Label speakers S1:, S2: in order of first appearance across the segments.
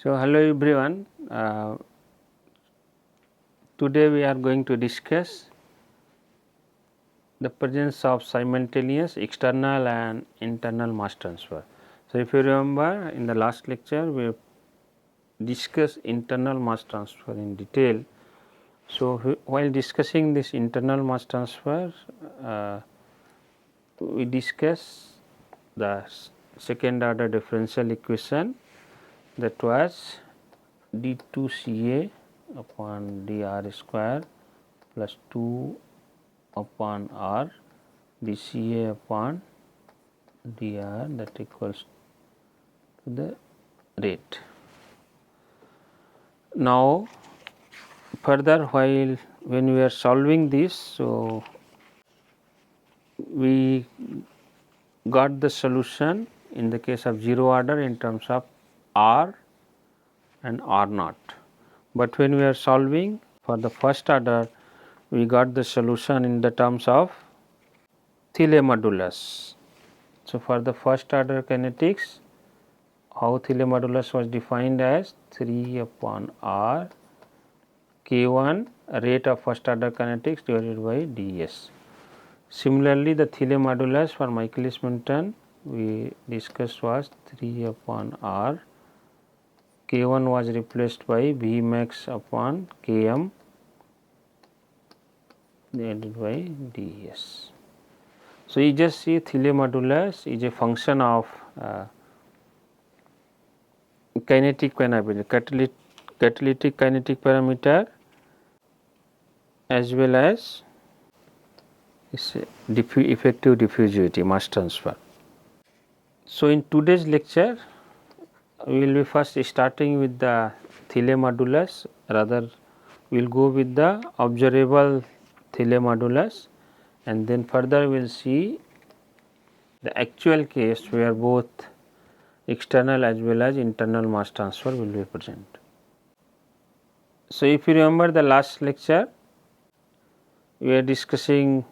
S1: So, hello everyone. Today we are going to discuss the presence of simultaneous external and internal mass transfer. So, if you remember in the last lecture we discussed internal mass transfer in detail. So, while discussing this internal mass transfer, we discussed the second order differential equation, that was d2Ca upon dr square plus 2 upon r dCa upon dr, that equals to the rate. Now, further when we are solving this, so we got the solution in the case of 0 order in terms of r and r naught, but when we are solving for the first order, we got the solution in the terms of Thiele modulus. So, for the first order kinetics, how Thiele modulus was defined as 3 upon r k1 rate of first order kinetics divided by ds. Similarly, the Thiele modulus for Michaelis-Menten we discussed was 3 upon r, k1 was replaced by V max upon km divided by ds. So, you just see Thiele modulus is a function of kinetic parameter, catalytic kinetic parameter as well as effective diffusivity, mass transfer. So, in today's lecture, we will be first starting with the Thiele modulus, rather we will go with the observable Thiele modulus, and then further we will see the actual case where both external as well as internal mass transfer will be present. So, if you remember the last lecture, we are discussing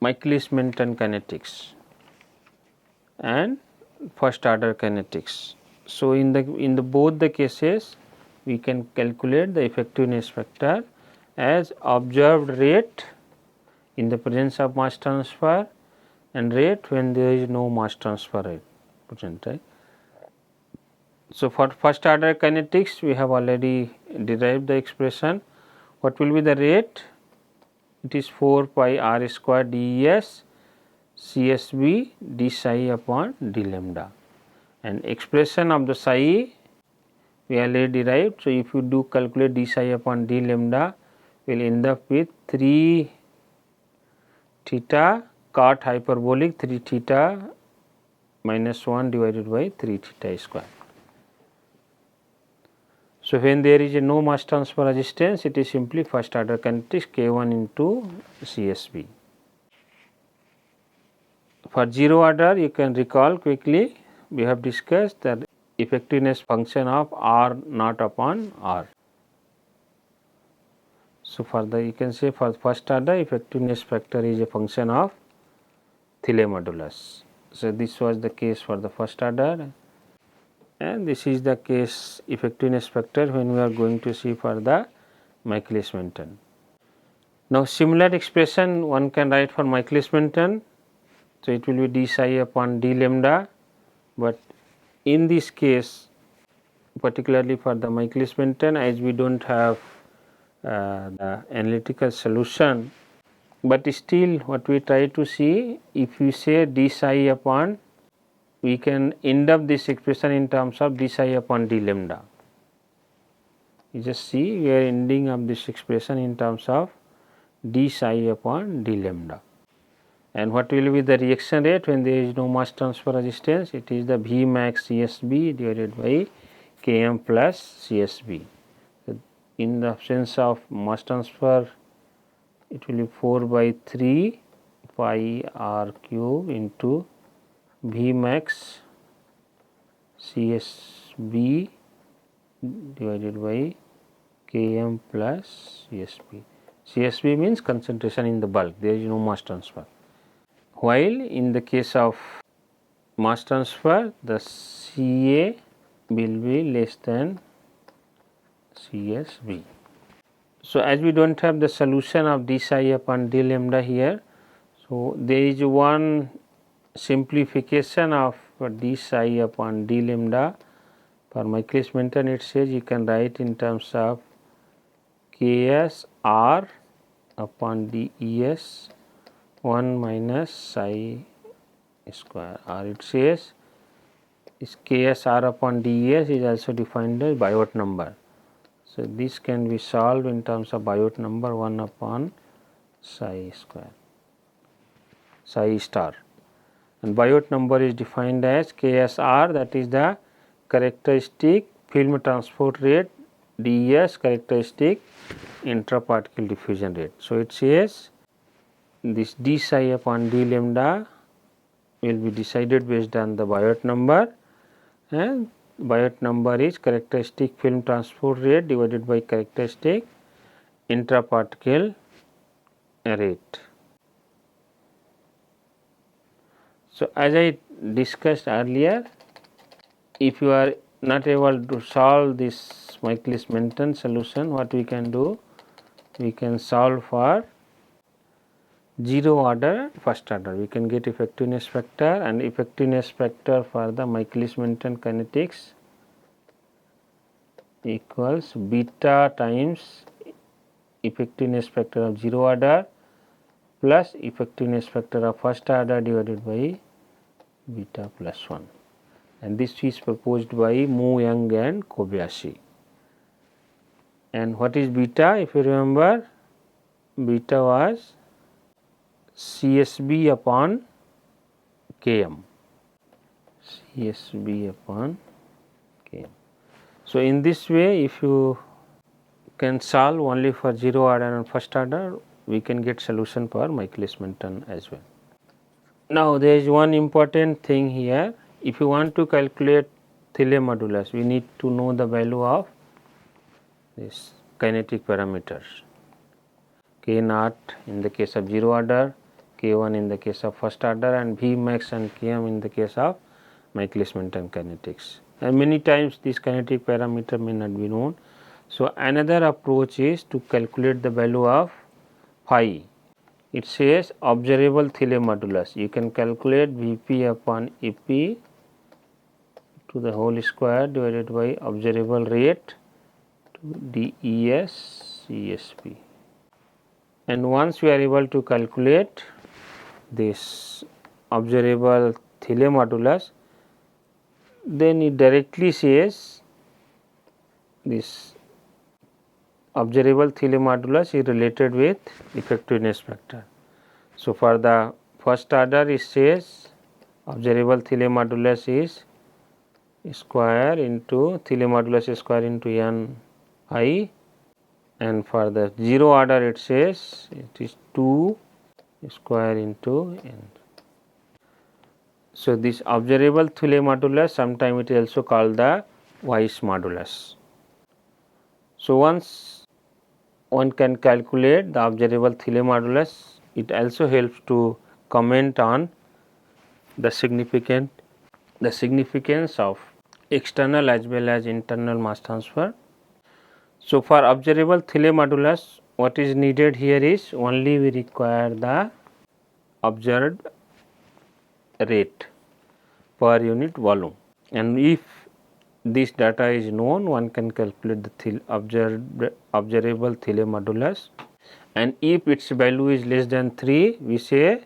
S1: Michaelis-Menten kinetics and first order kinetics. So, in the both the cases, we can calculate the effectiveness factor as observed rate in the presence of mass transfer and rate when there is no mass transfer rate present, right. So, for first order kinetics, we have already derived the expression. What will be the rate? It is 4 pi r square des CSB d psi upon d lambda, and expression of the psi we already derived. So, if you do calculate d psi upon d lambda, we will end up with 3 theta cot hyperbolic 3 theta minus 1 divided by 3 theta square. So, when there is a no mass transfer resistance, it is simply first order kinetics K1 into CSB. For 0 order, you can recall quickly, we have discussed that effectiveness function of R naught upon R. So, for the you can say for first order, effectiveness factor is a function of Thiele modulus. So, this was the case for the first order, and this is the case effectiveness factor when we are going to see for the Michaelis-Menten. Now, similar expression one can write for Michaelis-Menten. So, it will be d psi upon d lambda, but in this case particularly for the Michaelis-Menten, as we do not have the analytical solution, but still what we try to see, if we say d psi upon, we can end up this expression in terms of d psi upon d lambda. You just see we are ending up this expression in terms of d psi upon d lambda. And what will be the reaction rate when there is no mass transfer resistance? It is the V max CSB divided by Km plus CSB. So, in the absence of mass transfer, it will be 4 by 3 pi r cube into V max CSB divided by Km plus CSB. CSB means concentration in the bulk, there is no mass transfer. While in the case of mass transfer, the Ca will be less than CSV. So, as we do not have the solution of d psi upon d lambda here, so there is one simplification of d psi upon d lambda. For Michaelis-Menten, it says you can write in terms of Ks r upon des 1 minus psi square, or it says is Ks r upon des is also defined as Biot number. So, this can be solved in terms of Biot number 1 upon psi square, psi star, and Biot number is defined as Ksr, that is the characteristic film transport rate, des characteristic intraparticle diffusion rate. So, it says this d psi upon d lambda will be decided based on the Biot number, and Biot number is characteristic film transport rate divided by characteristic intraparticle rate. So, as I discussed earlier, if you are not able to solve this Michaelis-Menten solution, what we can do? We can solve for 0 order, first order. We can get effectiveness factor, and effectiveness factor for the Michaelis-Menten kinetics equals beta times effectiveness factor of 0 order plus effectiveness factor of first order divided by beta plus 1, and this is proposed by Mu, Young and Kobayashi. And what is beta? If you remember, beta was CSB upon Km, CSB upon Km. So, in this way, if you can solve only for 0 order and first order, we can get solution for Michaelis-Menten as well. Now, there is one important thing here. If you want to calculate Thiele modulus, we need to know the value of this kinetic parameters, K naught in the case of 0 order, K1 in the case of first order, and V max and Km in the case of Michaelis-Menten kinetics. And many times this kinetic parameter may not be known. So, another approach is to calculate the value of phi. It says observable Thiele modulus. You can calculate Vp upon Ep to the whole square divided by observable rate to des CSP. And once we are able to calculate this observable Thiele modulus, then it directly says this observable Thiele modulus is related with effectiveness factor. So, for the first order, it says observable Thiele modulus is square into Thiele modulus square into n I, and for the 0 order it says it is 2 square into n. So, this observable Thiele modulus, sometimes it is also called the Weiss modulus. So, once one can calculate the observable Thiele modulus, it also helps to comment on the significance of external as well as internal mass transfer. So, for observable Thiele modulus, what is needed here is only we require the observed rate per unit volume, and if this data is known, one can calculate the observable Thiele modulus, and if its value is less than 3, we say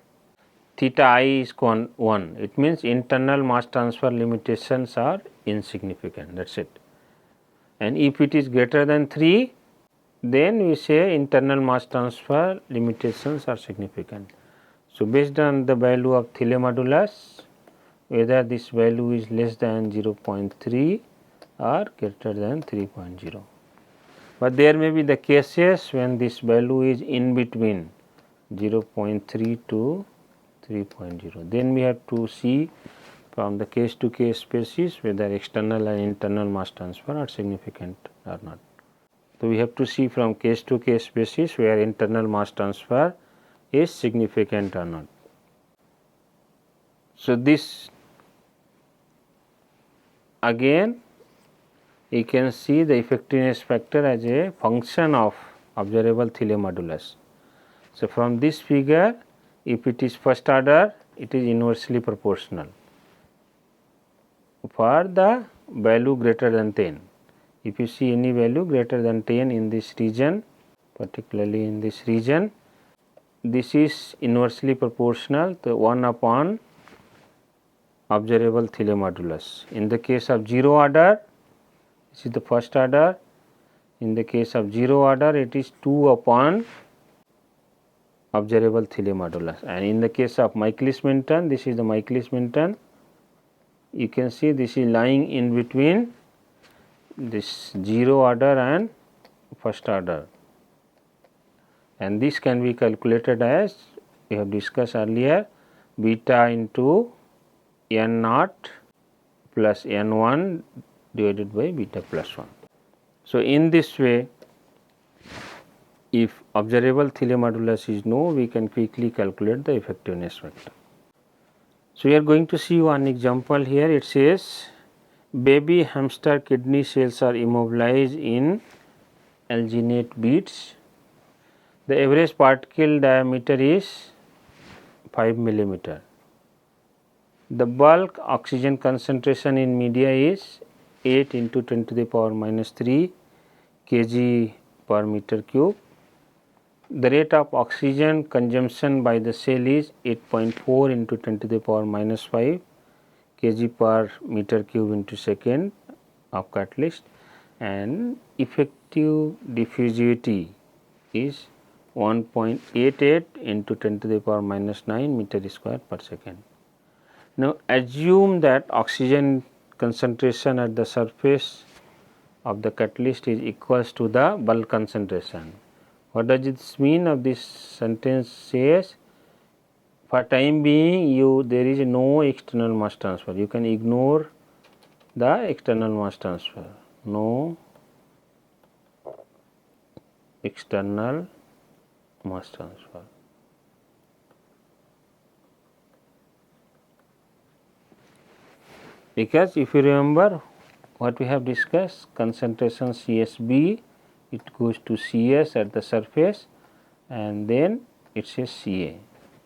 S1: theta I is 1. It means internal mass transfer limitations are insignificant, that is it. And if it is greater than 3, then we say internal mass transfer limitations are significant. So, based on the value of Thiele modulus, whether this value is less than 0.3 or greater than 3.0. But there may be the cases when this value is in between 0.3 to 3.0. Then we have to see from the case to case basis whether external and internal mass transfer are significant or not. So, we have to see from case to case basis where internal mass transfer is significant or not. So, this again you can see the effectiveness factor as a function of observable Thiele modulus. So, from this figure, if it is first order, it is inversely proportional for the value greater than 10. If you see any value greater than 10 in this region, particularly in this region, this is inversely proportional to 1 upon observable Thiele modulus. In the case of 0 order, this is the first order. In the case of 0 order, it is 2 upon observable Thiele modulus, and in the case of Michaelis-Menten, this is the Michaelis-Menten. You can see this is lying in between this 0 order and first order, and this can be calculated as we have discussed earlier, beta into n naught plus n 1 divided by beta plus 1. So, in this way, if observable Thiele modulus is known, we can quickly calculate the effectiveness factor. So, we are going to see one example here. It says baby hamster kidney cells are immobilized in alginate beads. The average particle diameter is 5 millimeter. The bulk oxygen concentration in media is 8 into 10 to the power minus 3 kg per meter cube. The rate of oxygen consumption by the cell is 8.4 into 10 to the power minus 5 kg per meter cube into second of catalyst, and effective diffusivity is 1.88 into 10 to the power minus 9 meter square per second. Now, assume that oxygen concentration at the surface of the catalyst is equals to the bulk concentration. What does this mean? Of this sentence says, for time being there is no external mass transfer. You can ignore the external mass transfer. No external mass transfer. Because if you remember what we have discussed, concentration CSB, it goes to CS at the surface, and then it says CA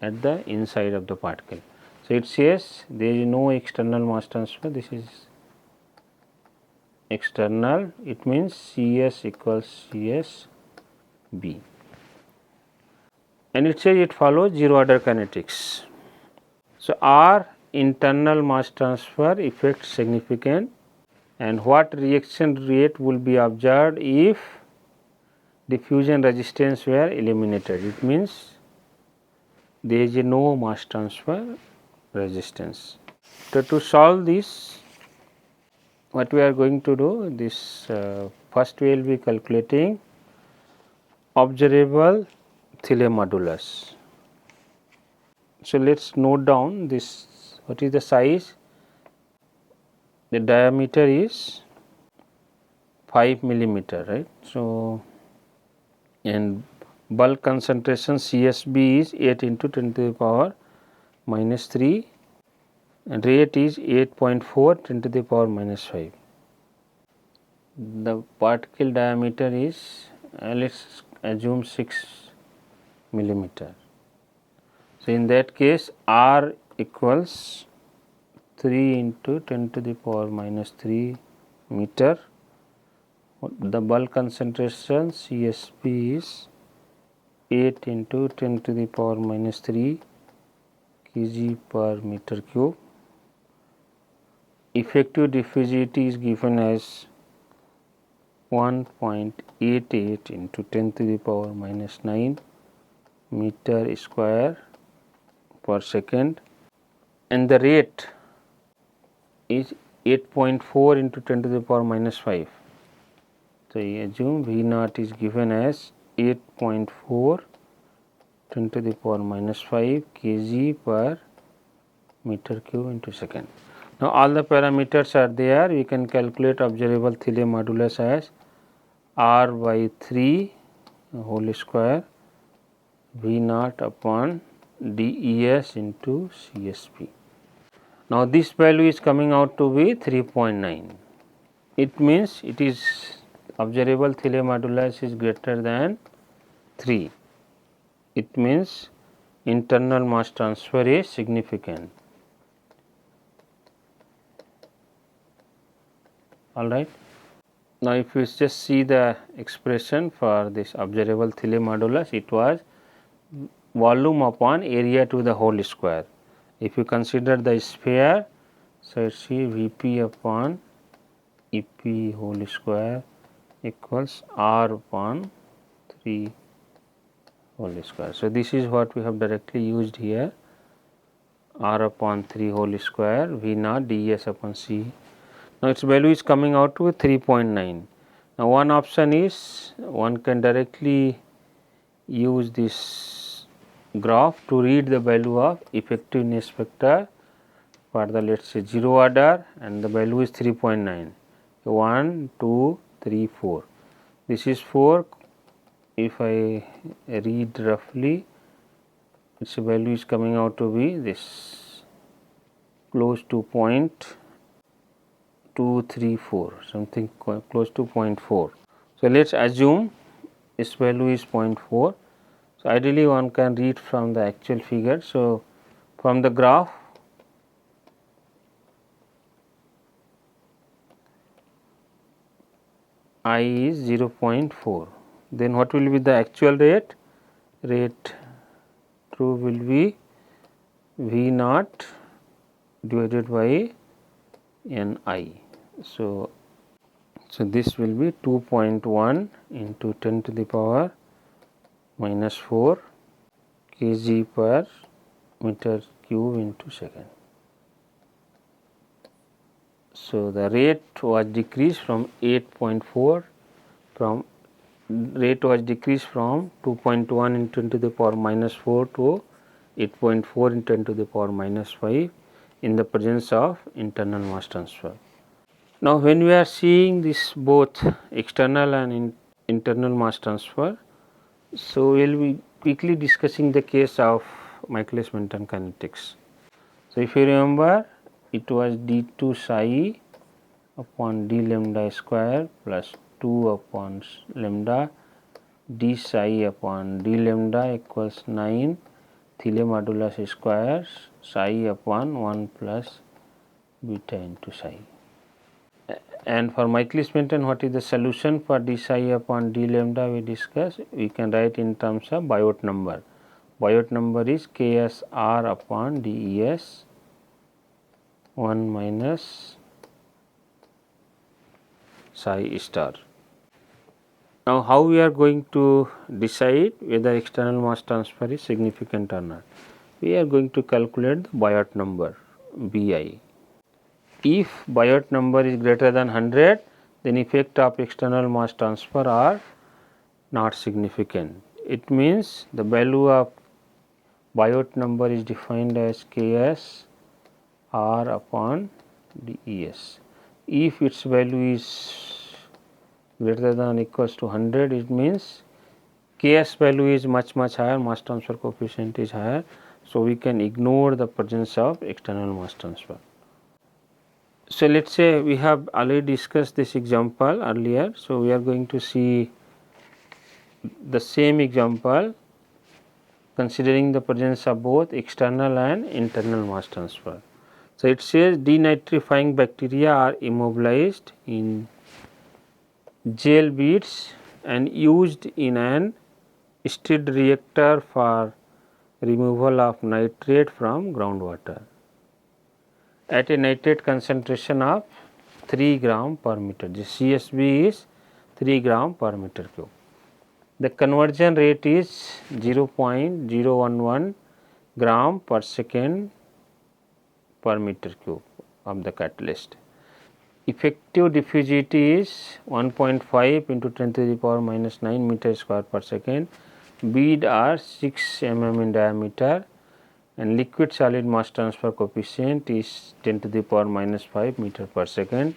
S1: at the inside of the particle. So, it says there is no external mass transfer, this is external, it means CS equals CSB, and it says it follows 0 order kinetics. So, R internal mass transfer effect significant, and what reaction rate will be observed if diffusion resistance were eliminated? It means there is no mass transfer resistance. So, to solve this, what we are going to do, this first we will be calculating observable Thiele modulus. So, let us note down this, what is the size? The diameter is 5 millimeter, right. So, and bulk concentration CSB is 8 into 10 to the power minus 3, and rate is 8.4 10 to the power minus 5. The particle diameter is let us assume 6 millimeter. So, in that case R equals 3 into 10 to the power minus 3 meter. The bulk concentration CSP is 8 into 10 to the power minus 3 kg per meter cube. Effective diffusivity is given as 1.88 into 10 to the power minus 9 meter square per second, and the rate is 8.4 into 10 to the power minus 5. So, I assume V naught is given as 8.4 10 to the power minus 5 kg per meter cube into second. Now, all the parameters are there. We can calculate observable Thiele modulus as R by 3 whole square V naught upon DES into CSP. Now, this value is coming out to be 3.9. it means it is observable Thiele modulus is greater than 3. It means internal mass transfer is significant. All right. Now, if you just see the expression for this observable Thiele modulus, it was volume upon area to the whole square. If you consider the sphere, so it is Vp upon Ep whole square equals R upon 3 whole square. So, this is what we have directly used here, R upon 3 whole square V naught ds upon C. Now, its value is coming out to 3.9. Now, one option is one can directly use this graph to read the value of effectiveness factor for the let us say 0 order, and the value is 3.9. 1, 2, 3, 4. This is 4. If I read roughly, its value is coming out to be this close to 0.234, something close to 0.4. So, let us assume its value is 0.4. So, ideally one can read from the actual figure. So, from the graph, I is 0.4. Then what will be the actual rate? Rate true will be V naught divided by Ni. So, this will be 2.1 into 10 to the power minus 4 kg per meter cube into second. So, the rate was decreased from 8.4 from 2.1 into 10 to the power minus 4 to 8.4 into 10 to the power minus 5 in the presence of internal mass transfer. Now, when we are seeing this both external and internal mass transfer, so we will be quickly discussing the case of Michaelis-Menten kinetics. So, if you remember, it was d2 psi upon d lambda square plus 2 upon lambda d psi upon d lambda equals 9 Thiele modulus square psi upon 1 plus beta into psi. And for Michaelis-Menten, what is the solution for d psi upon d lambda we discussed? We can write in terms of Biot number. Biot number is Ks R upon des 1 minus psi star. Now, how we are going to decide whether external mass transfer is significant or not? We are going to calculate the Biot number Bi. If Biot number is greater than 100, then effect of external mass transfer are not significant. It means the value of Biot number is defined as Ks R upon des. If its value is greater than or equals to 100, it means Ks value is much higher, mass transfer coefficient is higher. So, we can ignore the presence of external mass transfer. So, let us say we have already discussed this example earlier. So, we are going to see the same example considering the presence of both external and internal mass transfer. So, it says denitrifying bacteria are immobilized in gel beads and used in an stirred reactor for removal of nitrate from groundwater at a nitrate concentration of 3 gram per meter. The CSB is 3 gram per meter cube. The conversion rate is 0.011 gram per second per meter cube of the catalyst. Effective diffusivity is 1.5 into 10 to the power minus 9 meter square per second. Bead are 6 mm in diameter, and liquid solid mass transfer coefficient is 10 to the power minus 5 meter per second,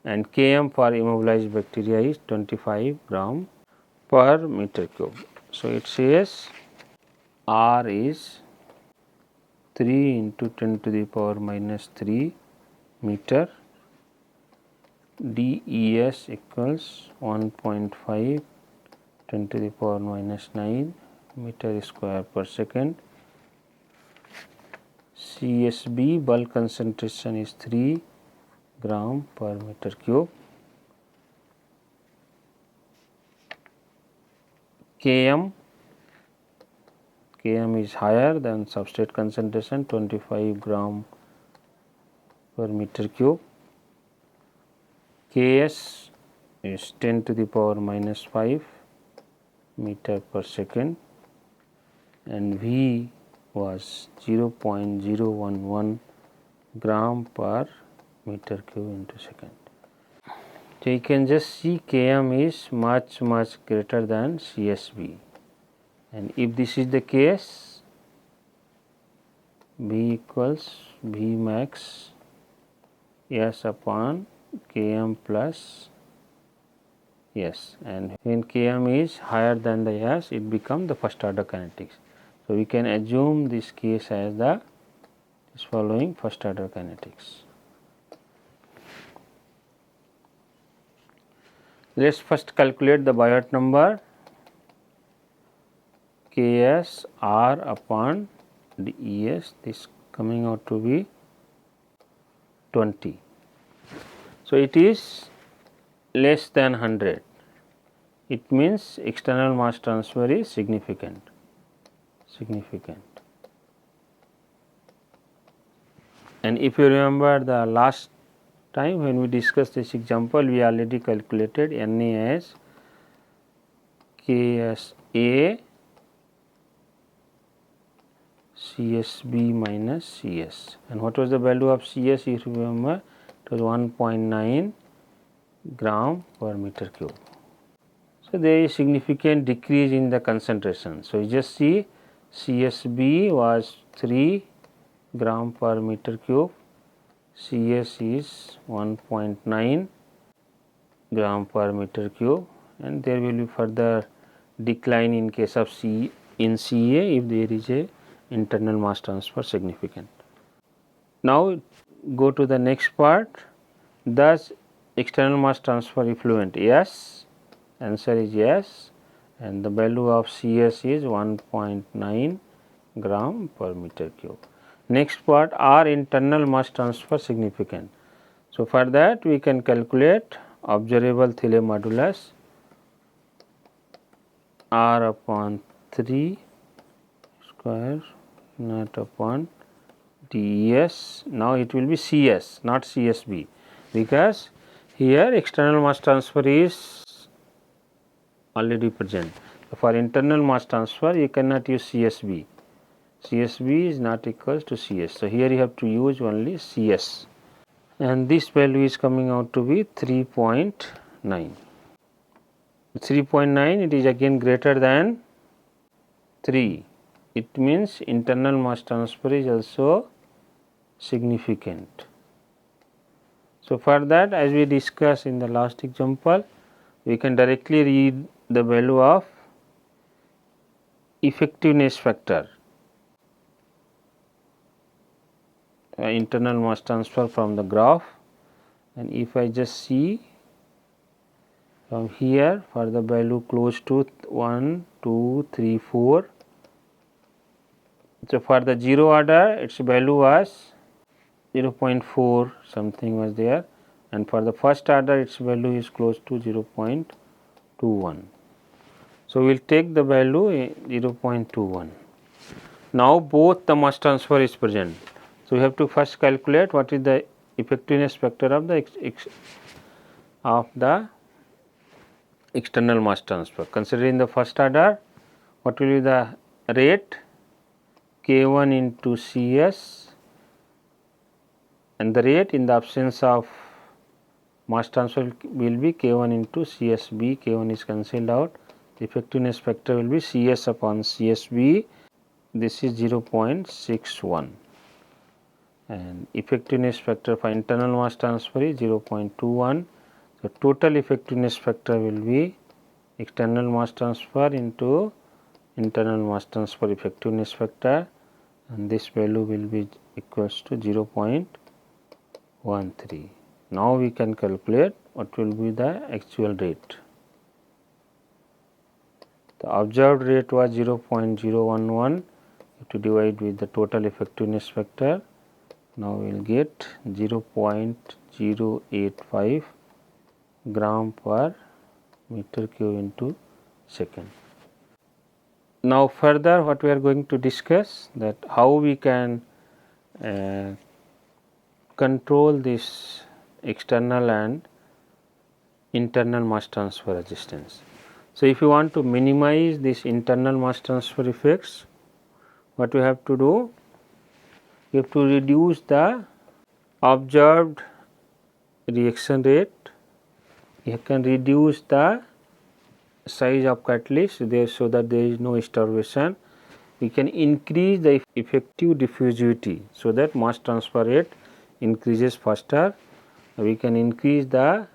S1: and Km for immobilized bacteria is 25 gram per meter cube. So, it says R is 3 into 10 to the power minus 3 meter DES equals 1.5 10 to the power minus 9 meter square per second. CSB bulk concentration is 3 gram per meter cube. Km is higher than substrate concentration, 25 gram per meter cube. Ks is 10 to the power minus 5 meter per second, and V was 0.011 gram per meter cube into second. So, you can just see Km is much greater than CSB, and if this is the case, V equals V max S upon Km plus S, and when Km is higher than the S, it becomes the first order kinetics. So, we can assume this case as the following first order kinetics. Let us first calculate the Biot number Ks R upon DES, this coming out to be 20. So, it is less than 100, it means external mass transfer is significant. And if you remember the last time when we discussed this example, we already calculated Na as KSA CSB minus CS, and what was the value of CS? If you remember, it was 1.9 gram per meter cube. So, there is significant decrease in the concentration. So, you just see CSB was 3 gram per meter cube, CS is 1.9 gram per meter cube, and there will be further decline in case of in CA if there is a internal mass transfer significant. Now, go to the next part. Does external mass transfer effluent? Yes, answer is yes, and the value of CS is 1.9 gram per meter cube. Next part, are internal mass transfer significant? So, for that we can calculate observable Thiele modulus R upon 3 square naught upon DES. Now, it will be CS, not CSB, because here external mass transfer is already present. So, for internal mass transfer you cannot use CSB. CSB is not equals to CS. So, here you have to use only CS, and this value is coming out to be 3.9. 3.9, it is again greater than 3. It means internal mass transfer is also significant. So, for that, as we discussed in the last example, we can directly read the value of effectiveness factor, internal mass transfer from the graph, and if I just see from here for the value close to 1, 2, 3, 4. So, for the 0 order its value was 0.4 something was there, and for the first order its value is close to 0.21. So, we will take the value 0.21. Now, both the mass transfer is present. So, we have to first calculate what is the effectiveness factor of the external mass transfer. Considering the first order, what will be the rate? K1 into CS, and the rate in the absence of mass transfer will be K1 into CSB. K1 is cancelled out. The effectiveness factor will be CS upon CSB. This is 0.61, and effectiveness factor for internal mass transfer is 0.21. So, total effectiveness factor will be external mass transfer into internal mass transfer effectiveness factor, and this value will be equals to 0.13. Now we can calculate what will be the actual rate. The observed rate was 0.011 to divide with the total effectiveness factor. Now we will get 0.085 gram per meter cube into second. Now further what we are going to discuss, that how we can control this external and internal mass transfer resistance. So, if you want to minimize this internal mass transfer effects, what we have to do? We have to reduce the observed reaction rate. You can reduce the size of catalyst there, so that there is no starvation. We can increase the effective diffusivity, so that mass transfer rate increases faster. We can increase the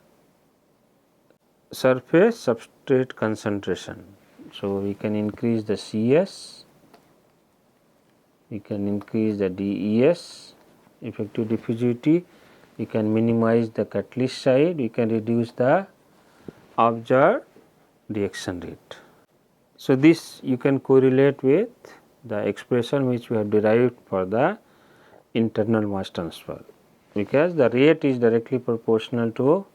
S1: surface substrate concentration. So, we can increase the CS, we can increase the DES, effective diffusivity, we can minimize the catalyst side, we can reduce the observed reaction rate. So, this you can correlate with the expression which we have derived for the internal mass transfer, because the rate is directly proportional to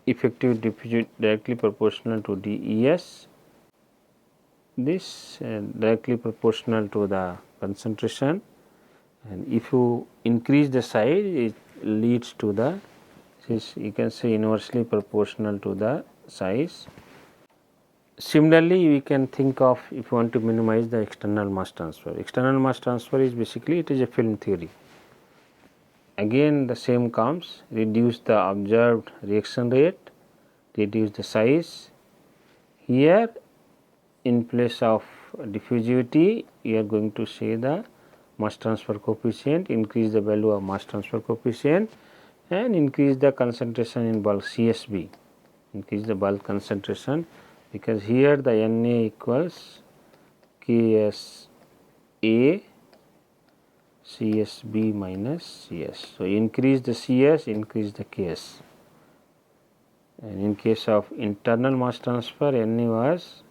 S1: effective diffusivity, directly proportional to DES, this directly proportional to the concentration, and if you increase the size, it leads to the, you can say, inversely proportional to the size. Similarly, we can think of, if you want to minimize the external mass transfer. External mass transfer is basically, it is a film theory. Again the same comes, reduce the observed reaction rate, reduce the size. Here in place of diffusivity, we are going to say the mass transfer coefficient, increase the value of mass transfer coefficient, and increase the concentration in bulk CSB, increase the bulk concentration, because here the Na equals KSA CSB minus CS. So, increase the CS, increase the KS, and in case of internal mass transfer, Na was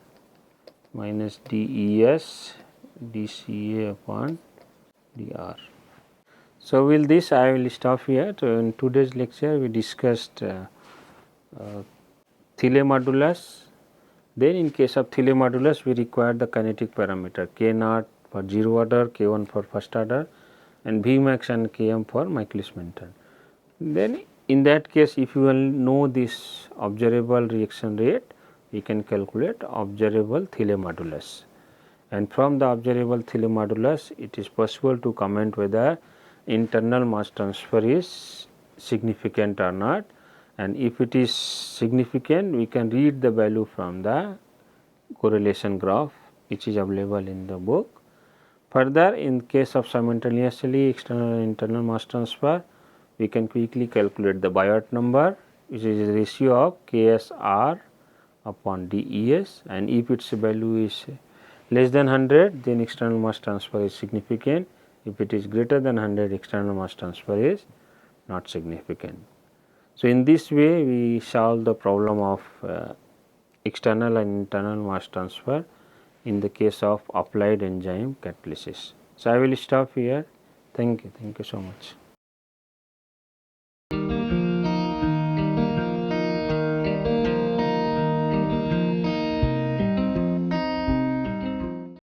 S1: minus DES dCA upon dr. So, with this I will stop here. So, in today's lecture we discussed Thiele modulus. Then in case of Thiele modulus, we require the kinetic parameter K naught for 0 order, K1 for first order, and Vmax and Km for Michaelis-Menten. Then in that case, if you will know this observable reaction rate, we can calculate observable Thiele modulus, and from the observable Thiele modulus, it is possible to comment whether internal mass transfer is significant or not, and if it is significant, we can read the value from the correlation graph which is available in the book. Further, in case of simultaneously external and internal mass transfer, we can quickly calculate the Biot number, which is a ratio of KSR upon DES, and if its value is less than 100, then external mass transfer is significant. If it is greater than 100, external mass transfer is not significant. So, in this way we solve the problem of external and internal mass transfer in the case of applied enzyme catalysis. So, I will stop here. Thank you so much.